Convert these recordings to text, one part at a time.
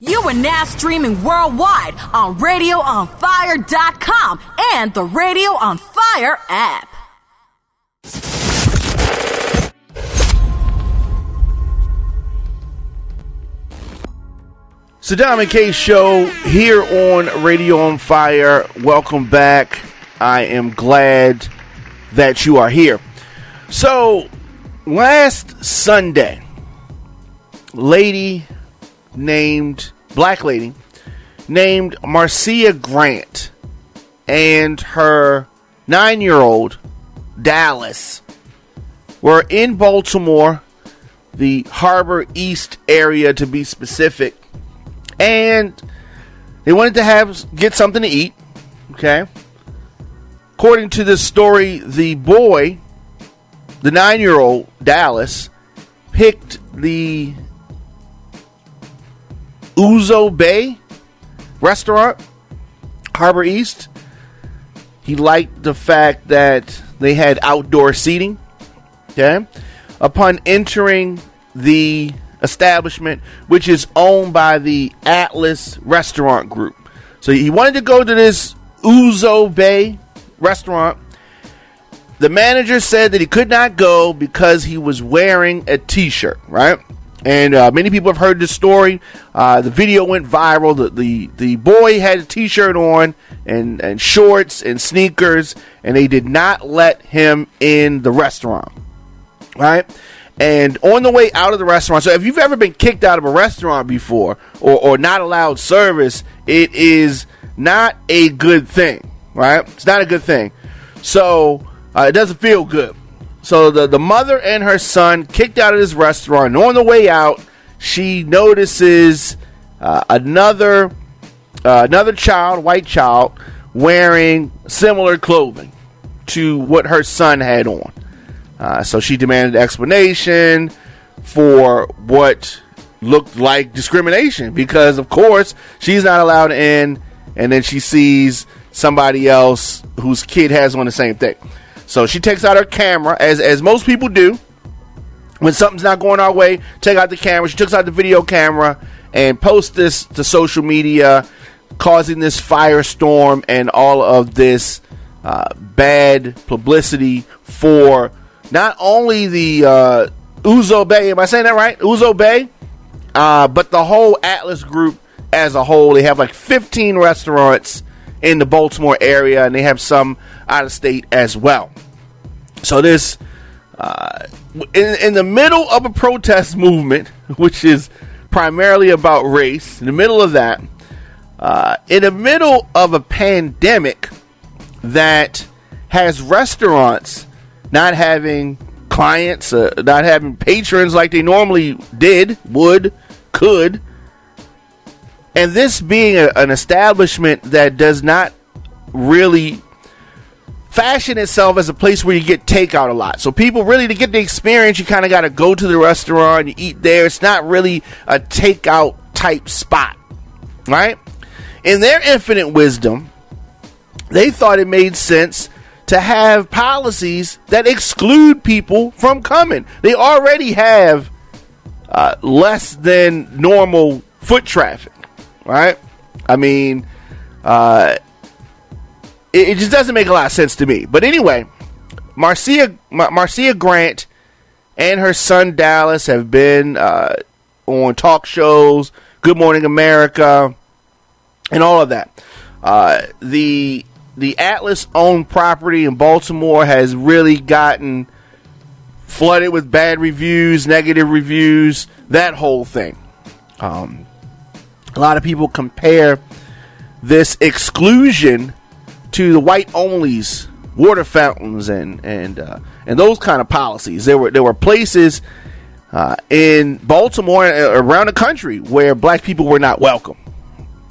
You are now streaming worldwide on RadioOnFire.com and the Radio on Fire app. Saddam and K Show here on Radio on Fire. Welcome back. I am glad that you are here. So, last Sunday, black lady named Marcia Grant and her 9-year-old Dallas were in Baltimore, the Harbor East area to be specific, and they wanted to get something to eat. Okay, according to this story, the boy, the 9-year-old Dallas, picked the Ouzo Bay restaurant, Harbor East. He liked the fact that they had outdoor seating. Okay. Upon entering the establishment, which is owned by the Atlas Restaurant Group, so he wanted to go to this Ouzo Bay restaurant. The manager said that he could not go because he was wearing a t-shirt, right? And many people have heard this story. The video went viral. The boy had a t-shirt on and shorts and sneakers, and they did not let him in the restaurant, right? And on the way out of the restaurant, so if you've ever been kicked out of a restaurant before or not allowed service, it is not a good thing, right? It's not a good thing. So it doesn't feel good. So the mother and her son kicked out of this restaurant. And on the way out, she notices another child, white child, wearing similar clothing to what her son had on. So she demanded explanation for what looked like discrimination, because of course she's not allowed in, and then she sees somebody else whose kid has on the same thing. So she takes out her camera, as most people do when something's not going our way. Take out the camera. She takes out the video camera and posts this to social media, causing this firestorm and all of this bad publicity for not only the Ouzo Bay, am I saying that right? Ouzo Bay, but the whole Atlas Group as a whole. They have like 15 restaurants in the Baltimore area, and they have some out of state as well. So this, in the middle of a protest movement, which is primarily about race, in the middle of that, in the middle of a pandemic that has restaurants not having clients, not having patrons like they normally could, and this being an establishment that does not really fashion itself as a place where you get takeout a lot. So people really, to get the experience, you kind of got to go to the restaurant, you eat there. It's not really a takeout type spot, right? In their infinite wisdom, they thought it made sense to have policies that exclude people from coming. They already have less than normal foot traffic, right? I mean, it just doesn't make a lot of sense to me. But anyway, Marcia Grant and her son Dallas have been on talk shows, Good Morning America, and all of that. The Atlas-owned property in Baltimore has really gotten flooded with bad reviews, negative reviews, that whole thing. A lot of people compare this exclusion to the white-onlys, water fountains, and those kind of policies. There were places in Baltimore and around the country where black people were not welcome,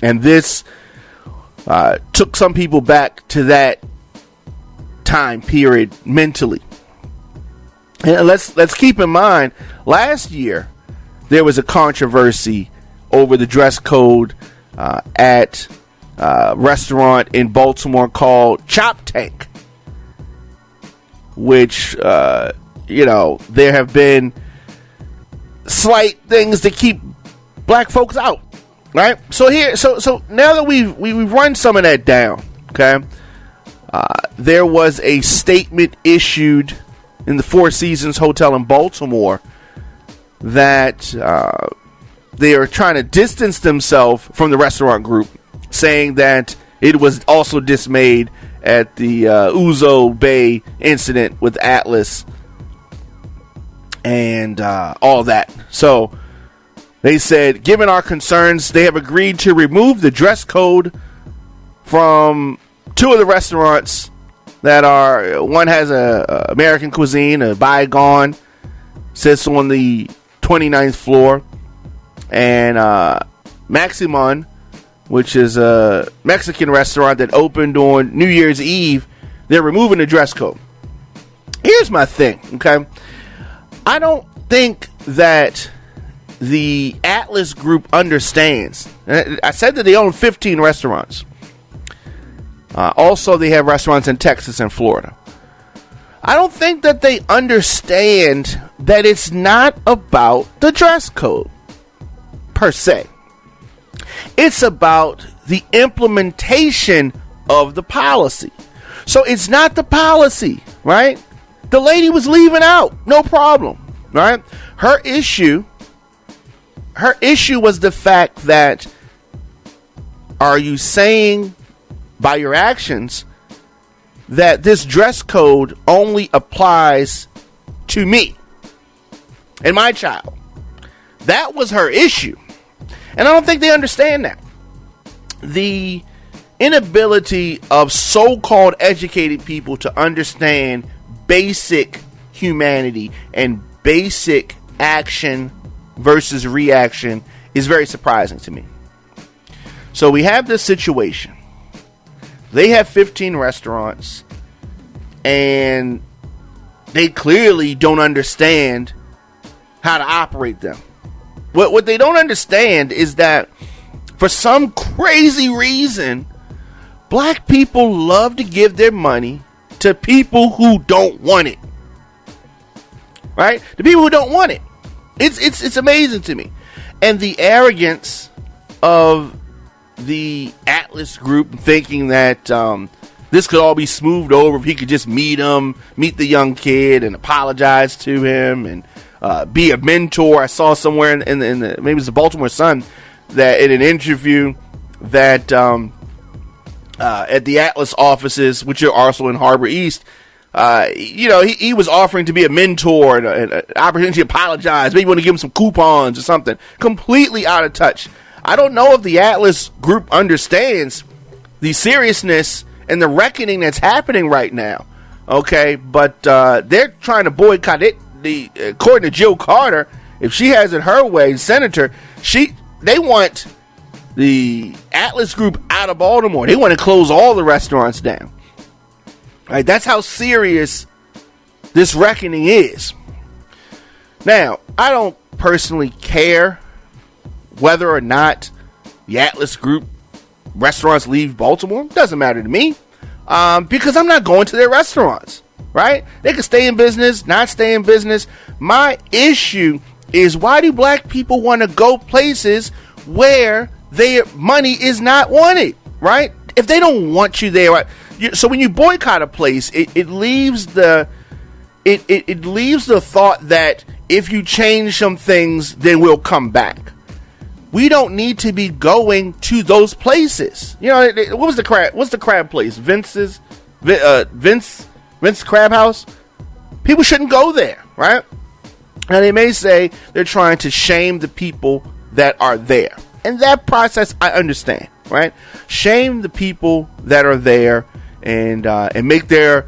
and this took some people back to that time period mentally. And let's keep in mind, last year there was a controversy over the dress code at restaurant in Baltimore called Chop Tank, which there have been slight things to keep black folks out. Right? So now that we've run some of that down, okay? There was a statement issued in the Four Seasons Hotel in Baltimore that they are trying to distance themselves from the restaurant group, saying that it was also dismayed at the Ouzo Bay incident with Atlas and all that. So they said, given our concerns, they have agreed to remove the dress code from two of the restaurants that are, one has a American cuisine, a Bygone, sits on the 29th floor, and Maximon, which is a Mexican restaurant that opened on New Year's Eve, they're removing the dress code. Here's my thing, okay? I don't think that the Atlas Group understands. I said that they own 15 restaurants. Also, they have restaurants in Texas and Florida. I don't think that they understand that it's not about the dress code, per se. It's about the implementation of the policy. So it's not the policy, right? The lady was leaving out, no problem, right? Her issue was the fact that, are you saying by your actions that this dress code only applies to me and my child? That was her issue. And I don't think they understand that. The inability of so-called educated people to understand basic humanity and basic action versus reaction is very surprising to me. So we have this situation. They have 15 restaurants, and they clearly don't understand how to operate them. What they don't understand is that for some crazy reason, black people love to give their money to people who don't want it. Right? The people who don't want it. It's amazing to me. And the arrogance of the Atlas Group thinking that this could all be smoothed over if he could just meet the young kid and apologize to him and be a mentor. I saw somewhere in the maybe it's the Baltimore Sun that in an interview that at the Atlas offices, which are also in Harbor East, he was offering to be a mentor and an opportunity to apologize. Maybe want to give him some coupons or something. Completely out of touch. I don't know if the Atlas Group understands the seriousness and the reckoning that's happening right now. Okay, but they're trying to boycott it. According to Jill Carter, if she has it her way, Senator, they want the Atlas Group out of Baltimore. They want to close all the restaurants down. Right, that's how serious this reckoning is. Now, I don't personally care whether or not the Atlas Group restaurants leave Baltimore. Doesn't matter to me, because I'm not going to their restaurants. Right? They can stay in business, not stay in business. My issue is, why do black people want to go places where their money is not wanted? Right? If they don't want you there, right? So when you boycott a place, it leaves the thought that if you change some things, then we'll come back. We don't need to be going to those places. You know, what was the crab? What's the crab place? Vince Crab House. People shouldn't go there, right? Now they may say they're trying to shame the people that are there, and that process I understand, right? Shame the people that are there and make their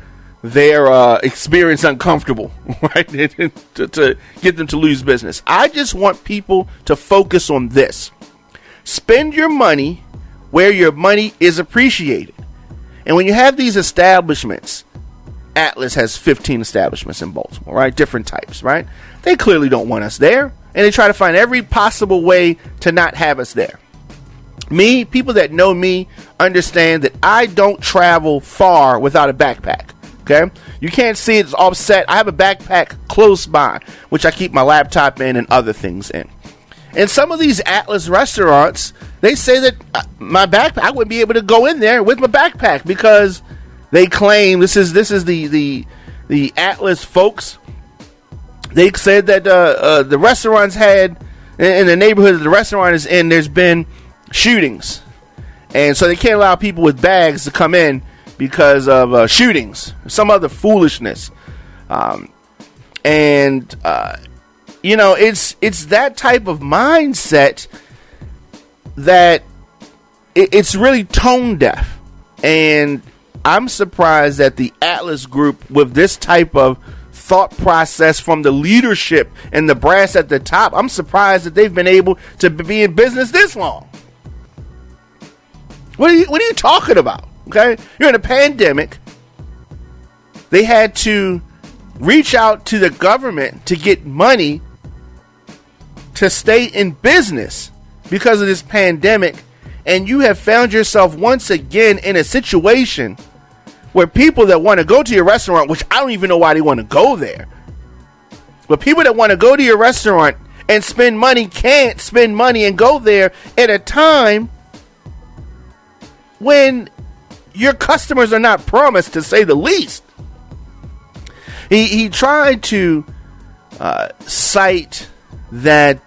experience uncomfortable, right? to get them to lose business. I just want people to focus on this. Spend your money where your money is appreciated. And when you have these establishments, Atlas has 15 establishments in Baltimore, right? Different types, right? They clearly don't want us there, and they try to find every possible way to not have us there. People that know me understand that I don't travel far without a backpack. Okay, you can't see it's offset. I have a backpack close by, which I keep my laptop in and other things in. And some of these Atlas restaurants, they say that my backpack, I wouldn't be able to go in there with my backpack because they claim this is the Atlas folks. They said that the restaurants had in the neighborhood that the restaurant is in, there's been shootings, and so they can't allow people with bags to come in because of shootings, some other foolishness. It's that type of mindset that it's really tone deaf. And I'm surprised that the Atlas Group, with this type of thought process from the leadership and the brass at the top, I'm surprised that they've been able to be in business this long. What are you talking about? Okay, you're in a pandemic. They had to reach out to the government to get money to stay in business because of this pandemic, and you have found yourself once again in a situation where people that want to go to your restaurant, which I don't even know why they want to go there, but people that want to go to your restaurant and spend money can't spend money and go there at a time when your customers are not promised, to say the least. He tried to cite that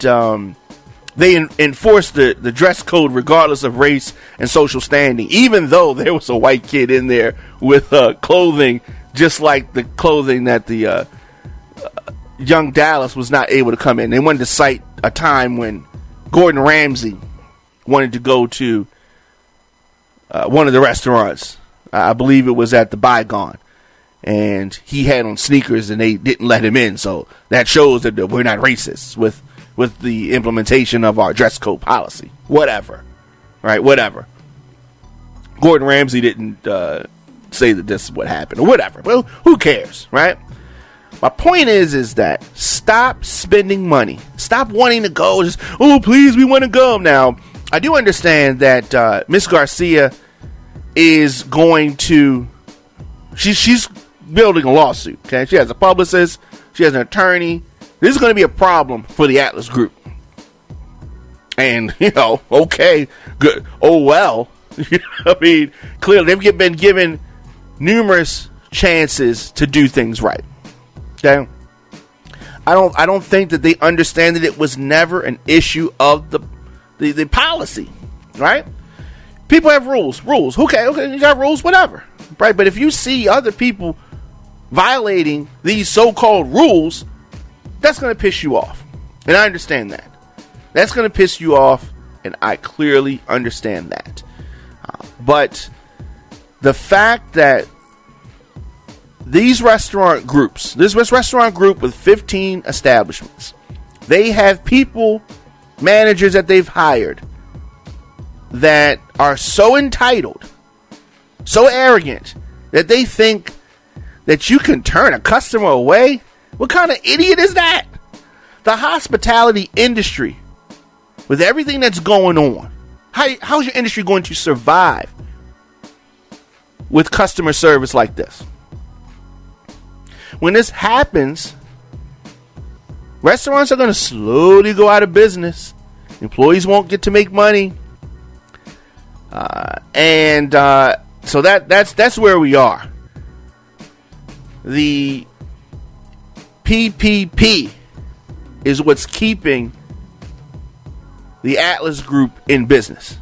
they enforced the dress code regardless of race and social standing, even though there was a white kid in there with clothing just like the clothing that the young Dallas was not able to come in. They wanted to cite a time when Gordon Ramsay wanted to go to one of the restaurants. I believe it was at the Bygone. And he had on sneakers and they didn't let him in. So that shows that we're not racist with the implementation of our dress code policy. Whatever. Right? Whatever. Gordon Ramsay didn't say that this is what happened or whatever. Well, who cares? Right? My point is that stop spending money. Stop wanting to go. Just, oh, please, we want to go. Now, I do understand that Miss Garcia is going to... She's building a lawsuit. Okay, she has a publicist, she has an attorney. This is going to be a problem for the Atlas Group. And okay, good. Oh well. I mean, clearly they've been given numerous chances to do things right. Okay, I don't think that they understand that it was never an issue of the policy, right? People have rules. Okay, you got rules, whatever. Right, but if you see other people violating these so-called rules, that's going to piss you off. And I understand that. That's going to piss you off, and I clearly understand that. But the fact that these restaurant groups, this restaurant group with 15 establishments, they have people, managers that they've hired that are so entitled, so arrogant, that they think that you can turn a customer away? What kind of idiot is that? The hospitality industry, with everything that's going on, how's your industry going to survive with customer service like this? When this happens, restaurants are going to slowly go out of business. Employees won't get to make money. So that's where we are. The PPP is what's keeping the Atlas Group in business.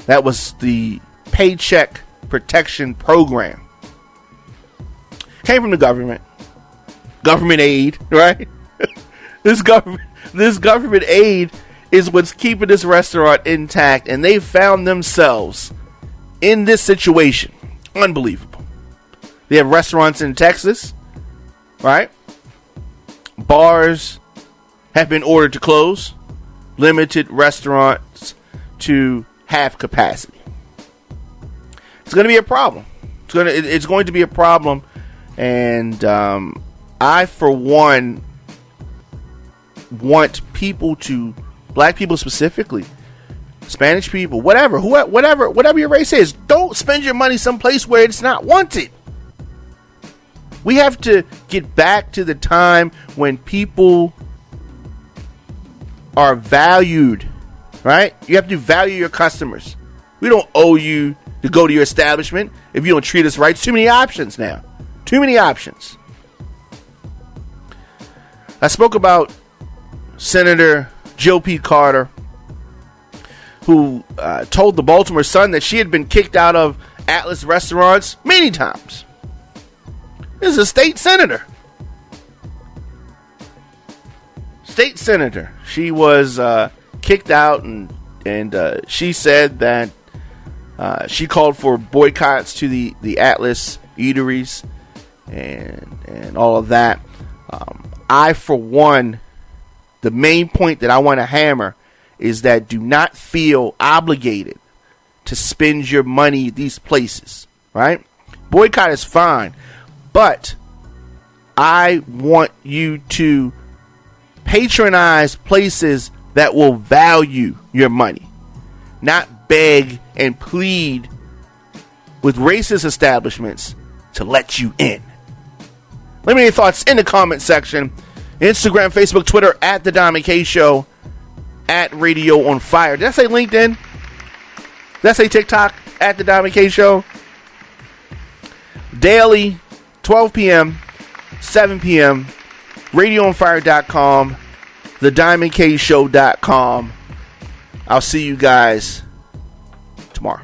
That was the Paycheck Protection Program. Came from the government. Government aid, right? This government aid is what's keeping this restaurant intact, and they found themselves in this situation. Unbelievable. They have restaurants in Texas, right? Bars have been ordered to close. Limited restaurants to half capacity. It's going to be a problem. It's going to be a problem, and I, for one, want people to, black people specifically, Spanish people, whatever your race is, don't spend your money someplace where it's not wanted. We have to get back to the time when people are valued, right? You have to value your customers. We don't owe you to go to your establishment if you don't treat us right. It's too many options now. Too many options. I spoke about Senator Jill P. Carter, who told the Baltimore Sun that she had been kicked out of Atlas restaurants many times. This is a state senator. State senator. She was kicked out, and she said that she called for boycotts to the Atlas eateries and all of that. I, for one, the main point that I want to hammer is that do not feel obligated to spend your money at these places, right? Boycott is fine, but I want you to patronize places that will value your money, not beg and plead with racist establishments to let you in. Let me know your thoughts in the comment section. Instagram, Facebook, Twitter, at The Diamond K Show, at Radio on Fire. Did I say LinkedIn? Did I say TikTok? At The Diamond K Show. Daily, 12 p.m., 7 p.m., radioonfire.com, thediamondkshow.com. I'll see you guys tomorrow.